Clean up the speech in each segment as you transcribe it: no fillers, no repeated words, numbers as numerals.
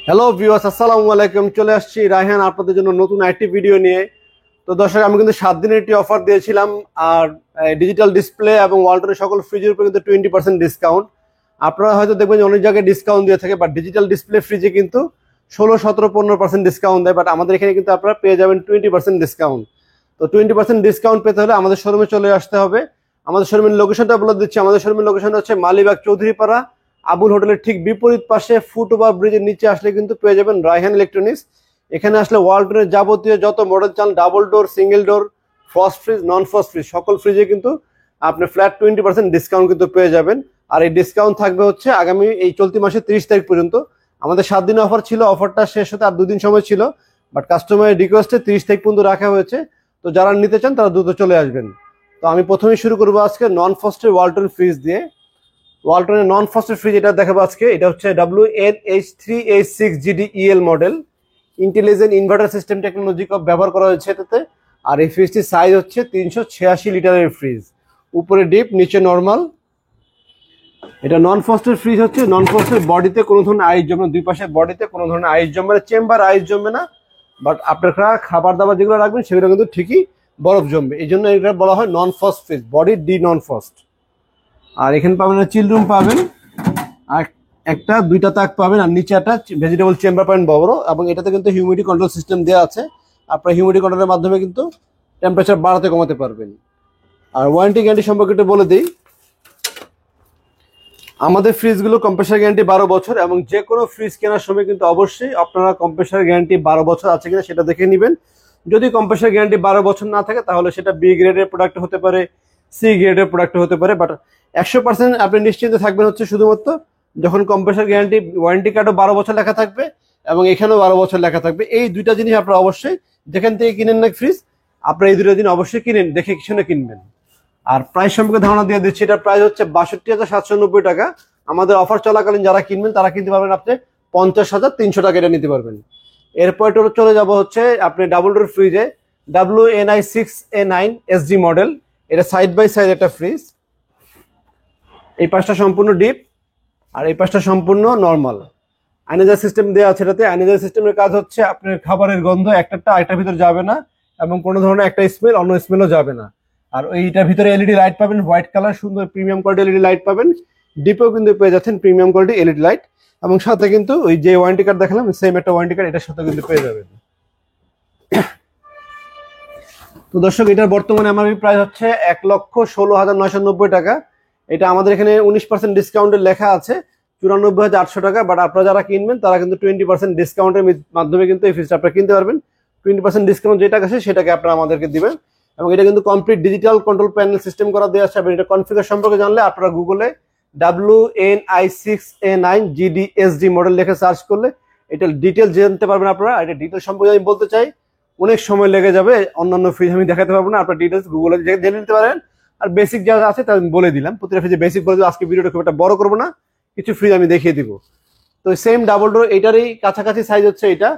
Hello viewers, আসসালামু আলাইকুম। চলে আসছি রায়হান আপনাদের জন্য নতুন আরেকটি ভিডিও নিয়ে। তো দর্শক, আমি কিন্তু 7 দিনের একটি অফার দিয়েছিলাম, আর ডিজিটাল ডিসপ্লে এবং ওয়ালটনের সকল ফ্রিজের উপরে কিন্তু 20% ডিসকাউন্ট। আপনারা হয়তো দেখবেন যে অনেক জায়গায় ডিসকাউন্ট দিয়ে থাকে, বাট ডিজিটাল ডিসপ্লে ফ্রিজে কিন্তু 16, 17, 15% ডিসকাউন্ট দেয়, বাট আমাদের এখানে কিন্তু আপনারা পেয়ে যাবেন 20% ডিসকাউন্ট। তো 20% ডিসকাউন্ট পেতে হলে আমাদের শোরুমে চলে আসতে হবে। আমাদের শোরুমের লোকেশনটা বলে দিচ্ছি। আমাদের শোরুমের লোকেশন হচ্ছে মালিবাগ চৌধুরীপাড়া আবুল হোটেলের ঠিক বিপরীত পাশে ফুটওভার ব্রিজের নিচে আসলে কিন্তু পেয়ে যাবেন রায়হান ইলেকট্রনিক্স। এখানে আসলে ওয়ালটনের যাবতীয় যত মডেল চান, double door, single door, frost fridge, নন ফ্রস্ট ফ্রিজ, সকল ফ্রিজে কিন্তু আপনি ফ্ল্যাট 20% ডিসকাউন্ট কিন্তু পেয়ে যাবেন। আর এই ডিসকাউন্ট থাকবে হচ্ছে আগামী এই চলতি মাসের 30 তারিখ পর্যন্ত। আমাদের 7 দিনের অফার ছিল, অফারটা শেষ হতে আর 2 দিন সময় ছিল, বাট কাস্টমারের রিকোয়েস্টে 30 তারিখ পর্যন্ত রাখা হয়েছে। তো যারা নিতে চান তারা দ্রুত চলে আসবেন। তো আমি প্রথমেই শুরু করবো আজকে নন ফ্রস্টের ওয়ালটন ফ্রিজ দিয়ে। ওয়ালটনের নন ফ্রস্টেড ফ্রিজ এটা দেখাবো আজকে। এটা হচ্ছে WNH3H6GDEL model. Intelligent inverter system technology ব্যবহার করা হয়েছে এটাতে। আর এই ফ্রিজটির সাইজ হচ্ছে 386 লিটারের ফ্রিজ, উপরে ডিপ নিচে নর্মাল। এটা নন ফ্রস্টেড ফ্রিজ হচ্ছে। নন ফ্রস্টেড বডিতে কোনো ধরনের আইস জমে না, দুই পাশের বডিতে কোনো ধরনের আইস জমবে না, চেম্বার আইস জমবে না। বাট আপনারা খাবার দাবার যেগুলো রাখবেন সেগুলো কিন্তু ঠিকই বরফ জমবে, এই জন্য এটা বলা হয় non frost fridge, body D non frost. আর এখানে পাবেন চিল রুম পাবেন, আর একটা দুইটা তাক পাবেন, আর নিচে একটা ভেজিটেবল চেম্বার পাবেন বড়। এবং এটাতে কিন্তু হিউমিডিটি কন্ট্রোল সিস্টেম দেওয়া আছে। আপনার হিউমিডিটি কন্ট্রোলের মাধ্যমে কিন্তু টেম্পারেচার বাড়াতে কমাতে পারবেন। আর ওয়ারেন্টি গ্যারান্টি সম্পর্কে একটু বলে দিই। আমাদের ফ্রিজগুলো কম্প্রেসার গ্যারান্টি 12 বছর, এবং যে কোনো ফ্রিজ কেনার সময় কিন্তু অবশ্যই আপনারা কম্প্রেসার গ্যারান্টি 12 বছর আছে কিনা সেটা দেখে নেবেন। যদি কম্প্রেসার গ্যারান্টি 12 বছর না থাকে তাহলে সেটা বি গ্রেডের প্রোডাক্ট হতে পারে, সি গ্রেডের প্রোডাক্ট হতে পারে। বাট 100% আপনি নিশ্চিন্তে থাকবেন হচ্ছে শুধুমাত্র যখন কম্প্রেসার গ্যারান্টি ওয়ারেন্টি কার্ডও 12 বছর লেখা থাকবে এবং এখানেও 12 বছর লেখা থাকবে। এই দুইটা জিনিস আপনারা অবশ্যই যেখান থেকে কিনেন না ফ্রিজ, আপনারা এই দুটো জিনিস অবশ্যই কিনেন, দেখে শুনে কিনবেন। আর প্রাইস সম্পর্কে ধারণা দিয়ে দিচ্ছি। এটার প্রাইস হচ্ছে 62,790 টাকা। আমাদের অফার চলাকালীন যারা কিনবেন তারা কিনতে পারবেন আপনি 50,300 টাকা এটা নিতে পারবেন। এরপর চলে যাব হচ্ছে আপনি ডাবল ডোর ফ্রিজে WNI6A9SG মডেল। এটা সাইড বাই সাইড একটা ফ্রিজ। এই পাশটা সম্পূর্ণ ডিপ আর এই পাশটা সম্পূর্ণ নর্মাল। আয়নাজার সিস্টেম দেওয়া আছে এটাতে। আয়নাজার সিস্টেমের কাজ হচ্ছে আপনার খাবারের গন্ধ একটা আরেকটার ভিতরে যাবে না, এবং কোনো ধরনের একটা স্মেল অন্য স্মেলও যাবে না। আর এইটার ভিতরে এলইডি লাইট পাবেন, হোয়াইট কালার সুন্দর প্রিমিয়াম কোয়ালিটি এলইডি লাইট পাবেন। ডিপেও কিন্তু পেয়ে যাচ্ছেন প্রিমিয়াম কোয়ালিটি এলইডি লাইট, এবং সাথে কিন্তু ওই যে ওয়ারেন্টি কার্ড দেখালাম সেম একটা ওয়ারেন্টি কার্ড এটার সাথে কিন্তু পেয়ে যাবেন। তো দর্শক, এটার বর্তমানে আমার প্রাইস হচ্ছে 1,16,990 টাকা। এটা আমাদের এখানে 19% ডিসকাউন্টের লেখা আছে 94,800 টাকা। বাট আপনারা যারা কিনবেন তারা কিন্তু 20% ডিসকাউন্টের মাধ্যমে কিন্তু এই ফ্রিজটা আপনারা কিনতে পারবেন। 20% ডিসকাউন্ট যেটা আছে সেটাকে আপনারা আমাদেরকে দিবেন। এবং এটা কিন্তু complete digital control panel system করা দেওয়া আছে। এবং এটা কনফিগার সম্পর্কে জানলে আপনারা গুগলে WNI6A9GDSD মডেল লিখে সার্চ করলে এটা ডিটেলস জানতে পারবেন আপনারা। এটা ডিটেলস সম্পর্কে আমি বলতে চাই, অনেক সময় লেগে যাবে, অন্যান্য ফ্রিজ আমি দেখাতে পারবো না। আপনার ডিটেলস গুগলে জেনে নিতে পারেন। আর বেসিক যা আছে তা আমি বলে দিলাম, প্রতিটা ফ্রিজে বেসিক বলে দিলাম। আজকে ভিডিওটা খুব একটা বড় করবো না, কিছু ফ্রিজ আমি দেখিয়ে দিব। তো সেম ডাবল ডোর এটারই কাছাকাছি সাইজ হচ্ছে এটা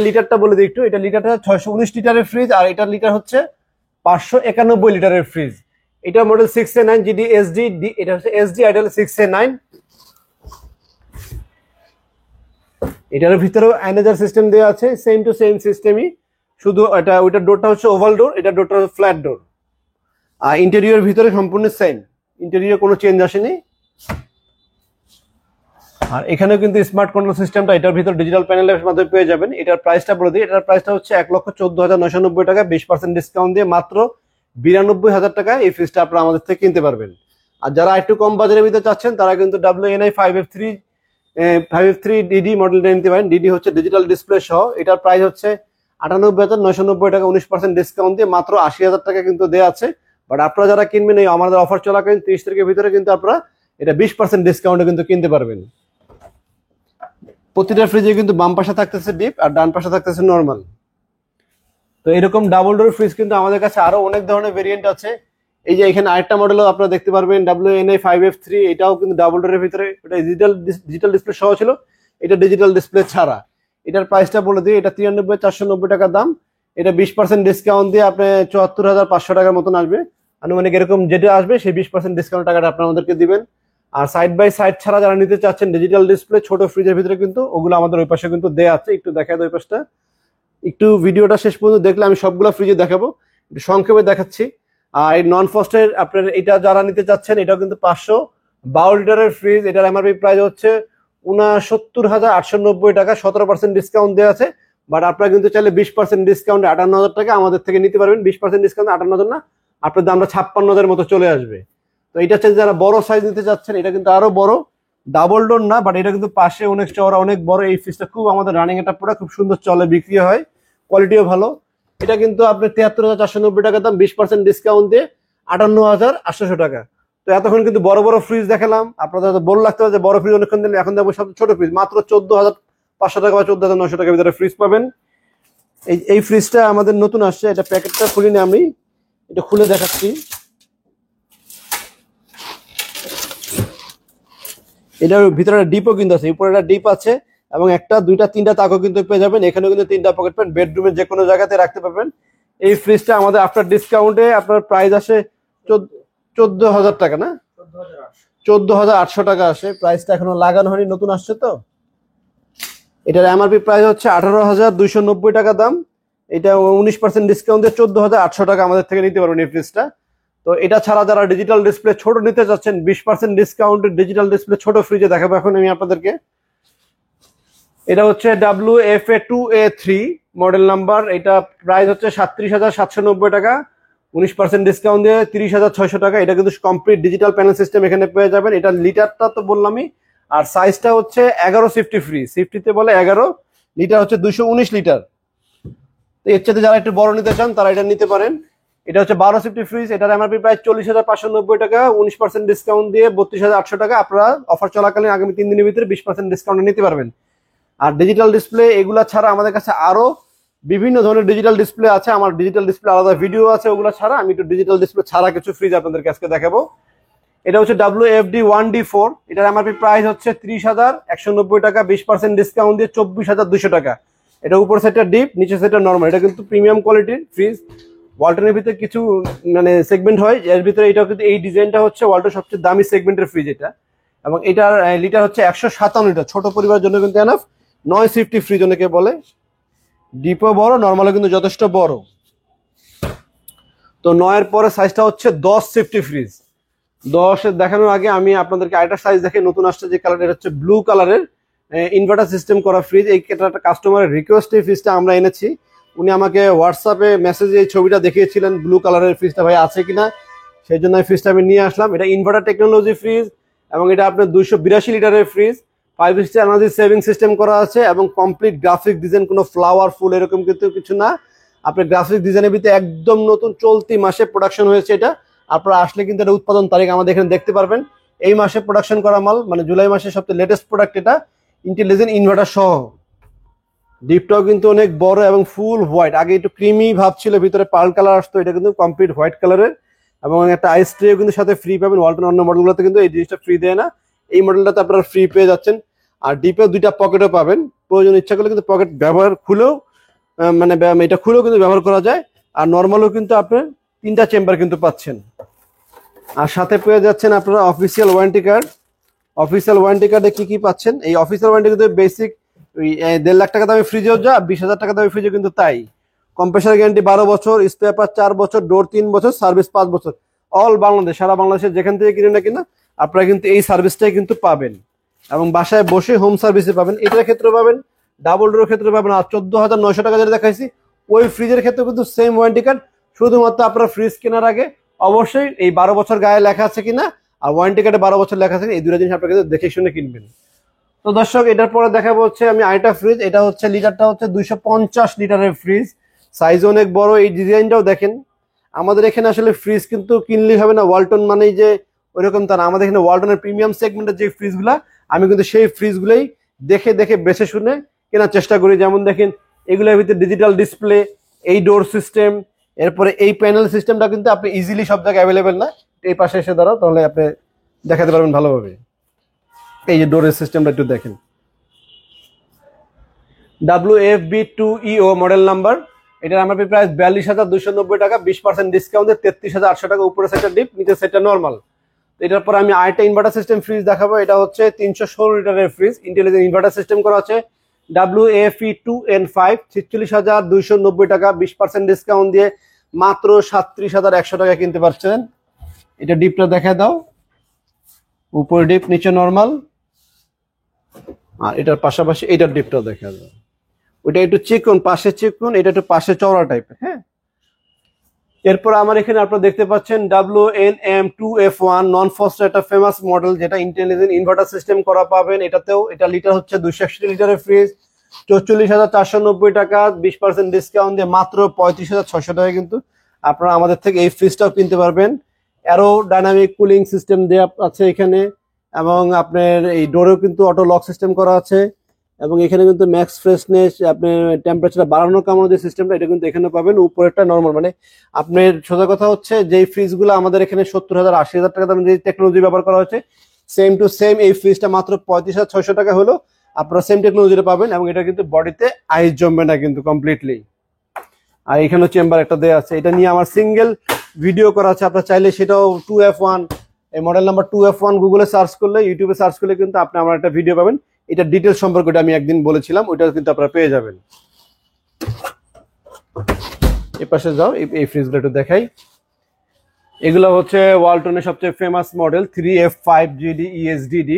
লিটারটা বলে দিই একটু। এটা লিটারটা 619 লিটারের ফ্রিজ, আর এটার লিটার হচ্ছে 591 লিটারের ফ্রিজ। এটা মডেল 6A9GDSD, এটা হচ্ছে SD আইডল 6A9। এটার ভিতরেও আয়নাজার সিস্টেম দেওয়া আছে, সেম টু সেম সিস্টেমই, শুধু এটা ওইটার ডোরটা হচ্ছে ওভাল ডোর, এটার ডোরটা হচ্ছে ফ্ল্যাট ডোর। আর ইন্টেরিয়র ভিতরে সম্পূর্ণ সেম, ইন্টেরিয়র কোনো চেঞ্জ আসেনি। আর এখানেও কিন্তু স্মার্ট কন্ট্রোল সিস্টেমটা এটার ভিতর ডিজিটাল প্যানেলের মাধ্যমে পেয়ে যাবেন। এটার প্রাইসটা বলে দিই। এটার প্রাইসটা হচ্ছে 1,14,990 টাকা। 20% ডিসকাউন্ট দিয়ে মাত্র 92,000 টাকা এই ফ্রিজটা আপনারা আমাদের থেকে কিনতে পারবেন। আর যারা একটু কম বাজারের ভিতরে চাচ্ছেন তারা কিন্তু WNI5F3DD মডেলটা নিতে পারেন। ডিডি হচ্ছে ডিজিটাল ডিসপ্লে সহ। এটার প্রাইস হচ্ছে 98,990 টাকা। 19% ডিসকাউন্ট দিয়ে মাত্র 80,000 টাকা কিন্তু দেওয়া আছে। বাট আপনারা যারা কিনবেন এই আমাদের অফার চলাকালীন 30 তারিখের ভিতরে কিন্তু আপনারা এটা 20% ডিসকাউন্টে কিন্তু কিনতে পারবেন। প্রতিটা ফ্রিজে কিন্তু বাম পাশে থাকতেছে ডিপ আর ডান পাশে থাকতেছে নর্মাল। তো এরকম ডাবল ডোর ফ্রিজ কিন্তু আমাদের কাছে আরো অনেক ধরনের ভেরিয়েন্ট আছে। এই যে এখানে আরেকটা মডেলও আপনারা দেখতে পারবেন WNI5F3, এটাও কিন্তু ডাবল ডোরের ভিতরে। এটা ডিজিটাল ডিসপ্লে সহ ছিল, এটা ডিজিটাল ডিসপ্লে ছাড়া। এটার প্রাইসটা বলে দিই, এটা 93,490 টাকা দাম। এটা 20% ডিসকাউন্ট দিয়ে আপনি 74,500 টাকার মতন আসবে আনুমানিক। এরকম যেটা আসবে সেই 20% ডিসকাউন্ট টাকাটা আপনারা আমাদেরকে দিবেন। আর সাইড বাই সাইড ছাড়া যারা নিতে চাচ্ছেন ডিজিটাল ডিসপ্লে ছোট ফ্রিজের ভিতরে কিন্তু ওগুলো আমাদের ওই পাশে কিন্তু দেয়া আছে। একটু দেখায় ওই পাশটা, একটু ভিডিওটা শেষ পর্যন্ত দেখলে আমি সবগুলো ফ্রিজে দেখাবো, একটু সংক্ষেপে দেখাচ্ছি। আর এই নন ফ্রস্টের আপনার এটা যারা নিতে চাচ্ছেন এটাও কিন্তু 512 লিটারের ফ্রিজ, এটার এমআরপি প্রাইস হচ্ছে 69,890 টাকা, 17% ডিসকাউন্ট দেওয়া আছে। বাট আপনারা কিন্তু চাইলে 20% ডিসকাউন্টে 58,000 টাকা আমাদের থেকে নিতে পারবেন। 20% ডিসকাউন্ট 58,000 না, আপনার দামটা 56,000 মতো চলে আসবে। তো এটা হচ্ছে যারা বড় সাইজ নিতে চাচ্ছেন, এটা কিন্তু আরো বড়, ডাবল ডোর না, বাট এটা কিন্তু পাশে অনেক চওড়া, অনেক বড়। এই ফ্রিজটা খুব আমাদের রানিং একটা প্রোডাক্ট, খুব সুন্দর চলে, বিক্রি হয়, কোয়ালিটিও ভালো। এটা কিন্তু আপনার 73,490 টাকা দাম, 20% ডিসকাউন্ট দিয়ে 58,800 টাকা। তো এতক্ষণ কিন্তু বড় বড় ফ্রিজ দেখালাম, আপনাদের বড় লাগতে হবে যে বড় ফ্রিজ অনেকক্ষণ দিলে, এখন দেখবো সব ছোট ফ্রিজ, মাত্র 14,500 টাকা বা 14,900 টাকার ভিতরে ফ্রিজ পাবেন। এই ফ্রিজটা আমাদের নতুন আসছে, এটা প্যাকেটটা খুলিনি, আমি এটা খুলে দেখাচ্ছি। এটার ভিতরে ডিপও কিন্তু আছে, উপরে একটা ডিপ আছে এবং একটা দুইটা তিনটা তাকও কিন্তু পেয়ে যাবেন। এখানেও কিন্তু তিনটা পকেট পাবেন, বেডরুমের যে কোনো জায়গাতে রাখতে পারবেন। এই ফ্রিজটা আমাদের আফটার ডিসকাউন্টে আপনার প্রাইস আসে 14,000 টাকা, না 14,800 টাকা আসে। প্রাইসটা এখনো লাগানো হয়নি, নতুন আসছে তো। এটার এমআরপি প্রাইস হচ্ছে 18,290 টাকা দাম। এটা 19% ডিসকাউন্ট দিয়ে 14,800 টাকা আমাদের থেকে নিতে পারবেন এই ফ্রিজটা। তো এটা ছাড়া যারা ডিজিটাল ডিসপ্লে ছোট নিতে চাচ্ছেন, 20% ডিসকাউন্টের ডিজিটাল ডিসপ্লে ছোট ফ্রিজে দেখাবো এখন আমি আপনাদেরকে। এটা হচ্ছে WFA2A3 মডেল নাম্বার, এটা প্রাইস হচ্ছে 37,790 টাকা, 19% ডিসকাউন্ট দিয়ে 30,600 টাকা। এটা কিন্তু কমপ্লিট ডিজিটাল প্যানেল সিস্টেম এখানে পেয়ে যাবেন। এটা লিটারটা তো বললামই, আর সাইজটা হচ্ছে 11 সিফটি ফ্রি, সিফটিতে বলে 11 লিটার, হচ্ছে 219 লিটার। তো এর চাইতে যারা একটু বড় নিতে চান তারা এটা নিতে পারেন। এটা হচ্ছে 12 সিফটি ফ্রিজ, এটার এমআরপি প্রাইস 40,590 টাকা, 19% ডিসকাউন্ট দিয়ে 32,800 টাকা। আপনারা অফার চলাকালীন আগামী 3 দিনের ভিতরে 20% ডিসকাউন্টে নিতে পারবেন। আর ডিজিটাল ডিসপ্লে এগুলা ছাড়া আমাদের কাছে আরো বিভিন্ন ধরনের ডিজিটাল ডিসপ্লে আছে, আমার ডিজিটাল ডিসপ্লে আলাদা ভিডিও আছে, ওগুলো ছাড়া আমি একটু ডিজিটাল ডিসপ্লে ছাড়া কিছু ফ্রিজ আপনাদেরকে আজকে দেখাবো। এটা হচ্ছে WFD1D4, এটার এমআরপি প্রাইস হচ্ছে 30,190 টাকা, 20% ডিসকাউন্ট দিয়ে 24,200 টাকা। এটা উপর সেটটা ডিপ, নিচে সেটটা নর্মাল। এটা কিন্তু প্রিমিয়াম কোয়ালিটির ফ্রিজ। ওয়ালটনের ভিতরে কিছু মানে সেগমেন্ট হয়, এর ভিতরে এটাও কিন্তু এই ডিজাইনটা হচ্ছে ওয়ালটন সবচেয়ে দামি সেগমেন্টের ফ্রিজ এটা। এবং এটার লিটার হচ্ছে 157 লিটার, ছোট পরিবারের জন্য কিন্তু এনাফ। 9 সিফটি ফ্রিজ অনেকে বলে, ডিপও বড়, নর্মালও কিন্তু যথেষ্ট বড়। তো 9 এর পরে সাইজটা হচ্ছে 10 সিফটি ফ্রিজ। 10 এর দেখানোর আগে আমি আপনাদেরকে আরেকটা সাইজ দেখে, নতুন আসছে যে কালার, এটা হচ্ছে ব্লু কালারের ইনভার্টার সিস্টেম করা ফ্রিজ। এই একটা কাস্টমারের রিকোয়েস্ট, এই ফ্রিজটা আমরা এনেছি। উনি আমাকে হোয়াটসঅ্যাপে মেসেজে এই ছবিটা দেখিয়েছিলেন ব্লু কালারের ফ্রিজটা ভাই আছে কিনা, সেই জন্য এই ফ্রিজটা আমি নিয়ে আসলাম। এটা ইনভার্টার টেকনোলজি ফ্রিজ এবং এটা আপনার 282 লিটারের fridge. 5 star energy saving system করা আছে এবং কমপ্লিট গ্রাফিক ডিজাইন, কোনো ফ্লাওয়ার ফুল এরকম কিন্তু কিছু না। আপনার গ্রাফিক ডিজাইনের ভিতরে একদম নতুন, চলতি মাসে প্রোডাকশন হয়েছে এটা। আপনারা আসলে কিন্তু এটা উৎপাদন তারিখ আমাদের এখানে দেখতে পারবেন। এই মাসে প্রোডাকশন করা মাল, মানে জুলাই মাসে সবচেয়ে লেটেস্ট প্রোডাক্ট এটা, ইন্টেলিজেন্ট ইনভার্টার সহ। ডিপটাও কিন্তু অনেক বড় এবং ফুল হোয়াইট। আগে একটু ক্রিমি ভাব ছিল, ভিতরে পার্ল কালার আসতো, এটা কিন্তু কমপ্লিট হোয়াইট কালারের। এবং একটা আইস ট্রেও কিন্তু সাথে ফ্রি পাবেন। ওয়ালটন অন্য মডেলগুলোতে কিন্তু এই জিনিসটা ফ্রি দেয় না, এই মডেলটাতে আপনারা ফ্রি পেয়ে যাচ্ছেন। আর ডিপে 2টা পকেটও পাবেন, প্রয়োজন ইচ্ছা করলে কিন্তু পকেট ব্যবহার খুলেও, মানে এটা খুলেও কিন্তু ব্যবহার করা যায়। আর নর্মালও কিন্তু আপনার 3টা চেম্বার কিন্তু পাচ্ছেন। আর সাথে পেয়ে যাচ্ছেন আপনারা official warranty card. Official warranty কার্ডে কি কি পাচ্ছেন? এই অফিসিয়াল ওয়ারেন্টি কিন্তু বেসিক 1.5 লাখ টাকা দামে ফ্রিজেও যা, 20,000 টাকা দামে ফ্রিজে কিন্তু তাই। কম্প্রেসার গ্যারান্টি 12 বছর, স্পেয়ার পার্ট 4 বছর, ডোর 3 বছর, সার্ভিস 5 বছর। অল বাংলাদেশ, সারা বাংলাদেশে যেখান থেকে কিনে না কিনা আপনারা কিন্তু এই সার্ভিসটাই কিন্তু পাবেন। এবং বাসায় বসে হোম সার্ভিসে পাবেন। এটার ক্ষেত্রে পাবেন, ডাবল ডোরের ক্ষেত্রে পাবেন। আর 14,900 টাকা যেটা দেখাইছি ওই ফ্রিজের ক্ষেত্রে কিন্তু সেম ওয়ারেন্টি কার্ড। শুধুমাত্র আপনারা ফ্রিজ কেনার আগে অবশ্যই এই 12 বছর গায়ে লেখা আছে কিনা আর ওয়ারেন্টি কার্ডে 12 বছর লেখা আছে, এই দুটো জিনিস আপনারা কিন্তু দেখে শুনে কিনবেন। তো দর্শক, এটার পরে দেখাবো হচ্ছে আমি আরেকটা ফ্রিজ। এটা হচ্ছে লিটারটা হচ্ছে 250 লিটারের ফ্রিজ, সাইজ অনেক বড়। এই ডিজাইনটাও দেখেন। আমাদের এখানে আসলে ফ্রিজ কিন্তু কিনলেই হবে না, ওয়ালটন মানেই যে ওইরকম তা না। আমাদের এখানে ওয়ালটনের প্রিমিয়াম সেগমেন্টের যে ফ্রিজগুলা, আমি কিন্তু সেই ফ্রিজগুলোই দেখে দেখে বেছে শুনে কেনার চেষ্টা করি। যেমন দেখেন, এগুলোর ভিতরে ডিজিটাল ডিসপ্লে, এই ডোর সিস্টেম, এরপরে এই প্যানেল সিস্টেমটা কিন্তু আপনি ইজিলি সব জায়গায় অ্যাভেলেবেল না। এই পাশে এসে দাঁড়াও, তাহলে আপনি দেখাতে পারবেন ভালোভাবে। এই যে ডোরের সিস্টেমটা একটু দেখেন, WFB2EO মডেল নাম্বার। এটার এমআরপি প্রাইস 42,290 টাকা, 20% ডিসকাউন্টে 33,800 টাকা। উপরে সেটটা ডিপ, নিচে সেটটা নর্মাল। এটার পর আমি আরেকটা ইনভার্টার সিস্টেম ফ্রিজ দেখাবো। এটা হচ্ছে 316 লিটারের ফ্রিজ, ইন্টেলিজেন্ট ইনভার্টার সিস্টেম করা আছে। WAFE2N5 46,290 টাকা, 20% ডিসকাউন্ট দিয়ে মাত্র 37,100 টাকা কিনতে পারছেন। এটা ডিপটা দেখা দাও, উপরে ডিপ নিচে নরমাল, আর এটার পাশাপাশি এটার ডিপটা দেখা দাও। ওইটা একটু চিকন, পাশে চিকন, এটা একটু পাশে চওড়া টাইপের। হ্যাঁ, এরপর আমার এখানে আপনারা দেখতে পাচ্ছেন WNM2F1 নন ফস্টার, একটা ফেমাস মডেল যেটা ইন্টেলিজেন্ট ইনভার্টার সিস্টেম করা পাবেন। এটাতেও এটা লিটার হচ্ছে 261 লিটারের ফ্রিজ, 44,490 টাকা, 20% ডিসকাউন্ট দিয়ে মাত্র 35,600 টাকা কিন্তু আপনারা আমাদের থেকে এই ফ্রিজটাও কিনতে পারবেন। অ্যারো ডাইনামিক কুলিং সিস্টেম দেওয়া আছে এখানে, এবং আপনার এই ডোরেও কিন্তু অটো লক সিস্টেম করা আছে, এবং এখানে কিন্তু ম্যাক্স ফ্রেশনেস, আপনার টেম্পারেচার বাড়ানো কমানো যে সিস্টেমটা এটা কিন্তু এখানে পাবেন। উপরেরটা নর্মাল, মানে আপনার সোজা কথা হচ্ছে যে ফ্রিজগুলো আমাদের এখানে 70,000 80,000 টাকা দামের যে টেকনোলজি ব্যবহার করা হচ্ছে, সেম টু সেম এই ফ্রিজটা মাত্র 35,600 টাকা হলো আপনারা সেম টেকনোলজিটা পাবেন, এবং এটা কিন্তু বডিতে আইস জমবে না কিন্তু কমপ্লিটলি। আর এখানেও চেম্বার একটা দেওয়া আছে, এটা নিয়ে আমার সিঙ্গেল ভিডিও করা আছে, আপনারা চাইলে সেটাও 2F1, এই মডেল নাম্বার 2F1 গুগলে সার্চ করলে, ইউটিউবে সার্চ করলে কিন্তু আপনি আমার একটা ভিডিও পাবেন। এটা ডিটেলস সম্পর্কে আমি একদিন বলেছিলাম, ওইটা কিন্তু আপনারা পেয়ে যাবেন। এই পাশে যাও, এই ফ্রিজগুলো একটু দেখাই। এগুলো হচ্ছে ওয়ালটনের সবচেয়ে ফেমাস মডেল 3F5GD ESDD।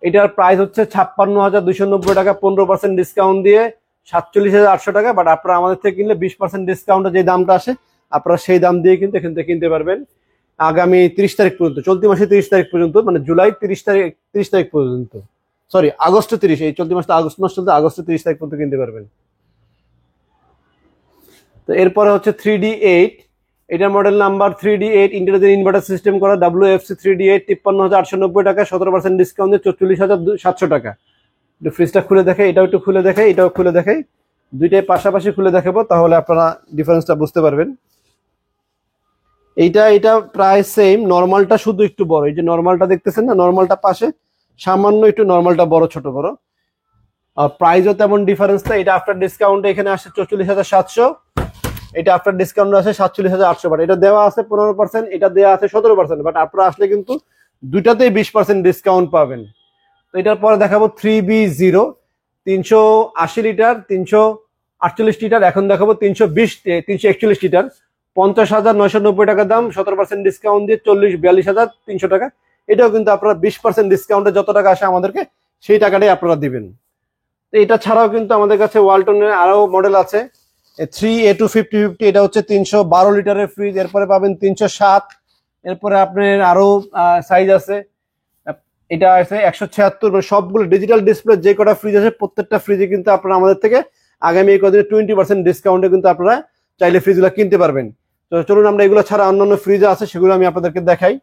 এটার প্রাইস হচ্ছে 56,290 টাকা, 15% ডিসকাউন্ট দিয়ে 47,800 টাকা। বাট আপনারা আমাদের থেকে কিনলে 20% ডিসকাউন্টে যে দামটা আসে আপনারা সেই দাম দিয়ে কিন্তু এখান থেকে কিনতে পারবেন আগামী 30 তারিখ পর্যন্ত, চলতি মাসে 30 তারিখ পর্যন্ত, মানে জুলাই 30 তারিখ পর্যন্ত, সরি আগস্ট 30, এই চলতি মাসটা আগস্ট মাস চলতে, আগস্ট 30 তারিখ পর্যন্ত কিনতে পারবেন। তো এরপরে হচ্ছে 3D8, এটার model number 3D8, intelligent inverter system করা, WFC 3D8, 53,890 টাকা, 17% ডিসকাউন্ট দিয়ে 44,700 টাকা। একটু ফ্রিজটা খুলে দেখে, এটাও একটু খুলে দেখে, এটাও খুলে দেখে, দুইটাই পাশাপাশি খুলে দেখাবো, তাহলে আপনারা ডিফারেন্সটা বুঝতে পারবেন। এটা প্রায় সেম, নর্মালটা শুধু একটু বড়, এই যে নর্মালটা দেখতেছেন না, নর্মালটা পাশে সামান্য একটু নর্মালটা বড়, ছোট বড়, আর প্রাইসও তেমন ডিফারেন্স না। এটা আফটার ডিসকাউন্টে এখানে আসে 44,700, এটা আফটার ডিসকাউন্ট আসে 47,800। বাট এটা দেওয়া আছে 15%, এটা দেওয়া আছে 17%, বাট আপনারা আসলে কিন্তু দুইটাতেই 20% ডিসকাউন্ট পাবেন। তো এটার পরে দেখাবো 3B0, 380 লিটার, 348 লিটার, এখন দেখাবো 341 লিটার, 50,990 টাকা দাম, 17% ডিসকাউন্ট দিয়ে 42,300 টাকা। এটাও কিন্তু আপনারা 20% ডিসকাউন্টে যত টাকা আসে আমাদেরকে সেই টাকাটাই আপনারা দিবেন। তো এটা ছাড়াও কিন্তু আমাদের কাছে ওয়ালটনের আরো মডেল আছে, 3A250, এটা হচ্ছে 312 লিটারের ফ্রিজ। এরপরে পাবেন 307, এরপরে আপনার আরো সাইজ আছে, এটা আছে 176। মানে সবগুলো ডিজিটাল ডিসপ্লে যে কটা ফ্রিজ আছে প্রত্যেকটা ফ্রিজে কিন্তু আপনারা আমাদের থেকে আগামী এই কদিনে 20% ডিসকাউন্টে কিন্তু আপনারা চাইলে ফ্রিজগুলো কিনতে পারবেন। তো চলুন আমরা এগুলো ছাড়া অন্যান্য ফ্রিজ আছে সেগুলো আমি আপনাদেরকে দেখাই।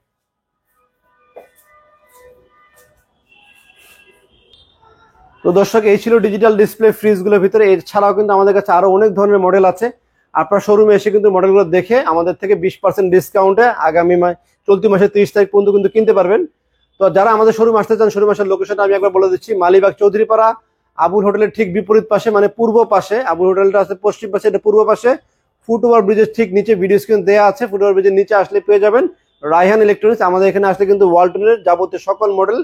তো দর্শক, এই ছিল ডিজিটাল ডিসপ্লে ফ্রিজগুলোর ভিতরে। এছাড়াও কিন্তু আমাদের কাছে আরো অনেক ধরনের মডেল আছে, আপনার শোরুমে এসে কিন্তু মডেলগুলো দেখে আমাদের থেকে 20% ডিসকাউন্টে আগামী চলতি মাসে 30 তারিখ পর্যন্ত কিন্তু কিনতে পারবেন। তো যারা আমাদের শোরুম আসতে চান, শোরুম আসার লোকেশনটা আমি একবার বলে দিচ্ছি, মালিবাগ চৌধুরীপাড়া, আবুল হোটেলের ঠিক বিপরীত পাশে, মানে পূর্ব পাশে। আবুল হোটেলটা আছে পশ্চিম পাশে, এটা পূর্ব পাশে, ফুটওভার ব্রিজের ঠিক নিচে, ভিডিও স্ক্রিন দেওয়া আছে, ফুটওভার ব্রিজের নিচে আসলে পেয়ে যাবেন রায়হান ইলেকট্রনিক্স। আমাদের এখানে আসলে কিন্তু ওয়ালটনের যাবতীয় সকল মডেল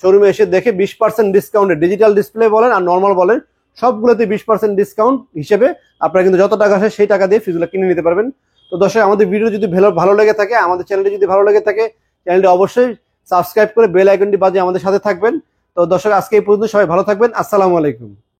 শোরুমে এসে দেখে 20% ডিসকাউন্টে, ডিজিটাল ডিসপ্লে বলেন আর নর্মাল বলেন সবগুলোতে 20% ডিসকাউন্ট হিসেবে আপনারা কিন্তু যত টাকা আসে সেই টাকা দিয়ে ফ্রিজগুলো কিনে নিতে পারবেন। তো দর্শক, আমাদের ভিডিও যদি ভালো লেগে থাকে, আমাদের চ্যানেলটি যদি ভালো লেগে থাকে, চ্যানেলটি অবশ্যই সাবস্ক্রাইব করে বেল আইকনটি বাজিয়ে আমাদের সাথে থাকবেন। তো দর্শক, আজকে এই পর্যন্ত, সবাই ভালো থাকবেন, আসসালামু আলাইকুম।